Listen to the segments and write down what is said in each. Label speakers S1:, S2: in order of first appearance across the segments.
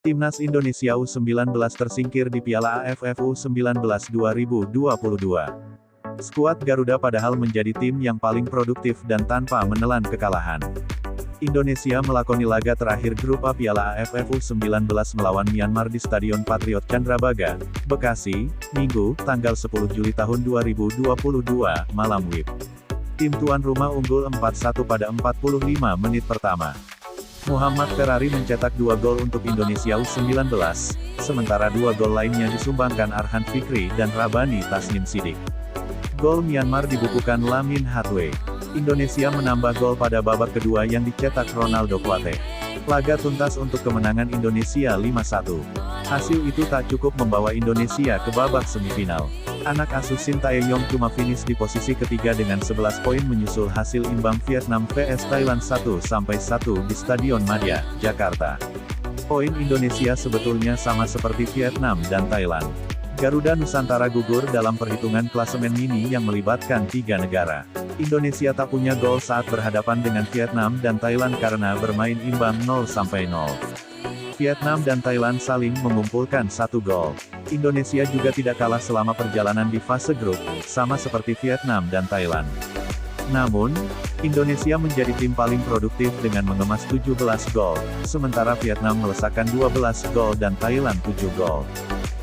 S1: Timnas Indonesia U19 tersingkir di Piala AFF U19 2022. Skuad Garuda padahal menjadi tim yang paling produktif dan tanpa menelan kekalahan. Indonesia melakoni laga terakhir grup A Piala AFF U19 melawan Myanmar di Stadion Patriot Candrabaga, Bekasi, Minggu, tanggal 10 Juli tahun 2022, malam WIB. Tim tuan rumah unggul 4-1 pada 45 menit pertama. Muhammad Ferrari mencetak 2 gol untuk Indonesia U19, sementara 2 gol lainnya disumbangkan Arhan Fikri dan Rabani Tasnim Sidik. Gol Myanmar dibukukan Lamin Hatway. Indonesia menambah gol pada babak kedua yang dicetak Ronaldo Kuate. Laga tuntas untuk kemenangan Indonesia 5-1. Hasil itu tak cukup membawa Indonesia ke babak semifinal. Anak asuh Shin Tae-yong cuma finish di posisi ketiga dengan 11 poin menyusul hasil imbang Vietnam vs Thailand 1-1 di Stadion Madia, Jakarta. Poin Indonesia sebetulnya sama seperti Vietnam dan Thailand. Garuda Nusantara gugur dalam perhitungan klasemen mini yang melibatkan 3 negara. Indonesia tak punya gol saat berhadapan dengan Vietnam dan Thailand karena bermain imbang 0-0. Vietnam dan Thailand saling mengumpulkan 1 gol. Indonesia juga tidak kalah selama perjalanan di fase grup, sama seperti Vietnam dan Thailand. Namun, Indonesia menjadi tim paling produktif dengan mengemas 17 gol, sementara Vietnam melesakkan 12 gol dan Thailand 7 gol.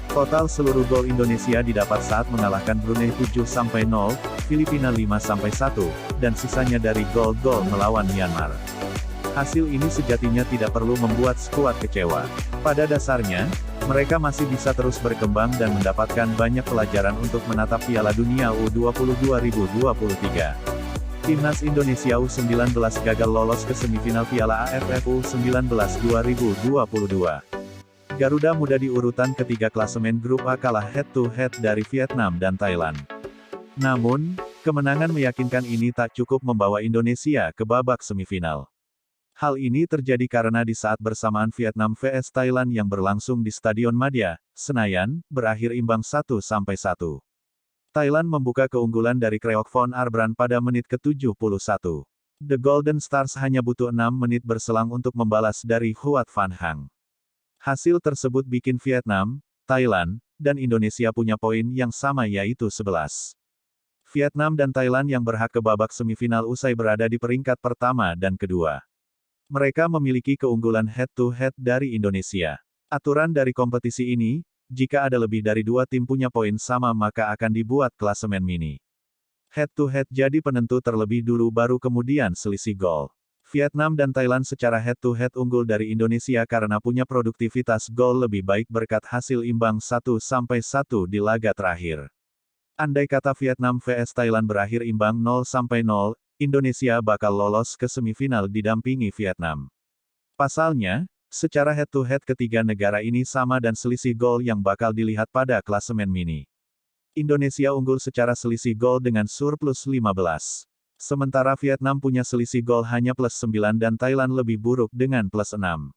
S1: Total seluruh gol Indonesia didapat saat mengalahkan Brunei 7-0, Filipina 5-1, dan sisanya dari gol-gol melawan Myanmar. Hasil ini sejatinya tidak perlu membuat skuad kecewa. Pada dasarnya, mereka masih bisa terus berkembang dan mendapatkan banyak pelajaran untuk menatap Piala Dunia U20 2023. Timnas Indonesia U19 gagal lolos ke semifinal Piala AFF U19 2022. Garuda Muda di urutan ketiga klasemen grup A kalah head-to-head dari Vietnam dan Thailand. Namun, kemenangan meyakinkan ini tak cukup membawa Indonesia ke babak semifinal. Hal ini terjadi karena di saat bersamaan Vietnam vs Thailand yang berlangsung di Stadion Madia, Senayan, berakhir imbang 1-1. Thailand membuka keunggulan dari Kreok Von Arbran pada menit ke-71. The Golden Stars hanya butuh 6 menit berselang untuk membalas dari Huat Van Hang. Hasil tersebut bikin Vietnam, Thailand, dan Indonesia punya poin yang sama yaitu 11. Vietnam dan Thailand yang berhak ke babak semifinal usai berada di peringkat pertama dan kedua. Mereka memiliki keunggulan head-to-head dari Indonesia. Aturan dari kompetisi ini, jika ada lebih dari 2 tim punya poin sama maka akan dibuat klasemen mini. Head-to-head jadi penentu terlebih dulu baru kemudian selisih gol. Vietnam dan Thailand secara head-to-head unggul dari Indonesia karena punya produktivitas gol lebih baik berkat hasil imbang 1-1 di laga terakhir. Andai kata Vietnam vs Thailand berakhir imbang 0-0, Indonesia bakal lolos ke semifinal didampingi Vietnam. Pasalnya, secara head-to-head ketiga negara ini sama dan selisih gol yang bakal dilihat pada klasemen mini. Indonesia unggul secara selisih gol dengan surplus 15. Sementara Vietnam punya selisih gol hanya +9 dan Thailand lebih buruk dengan +6.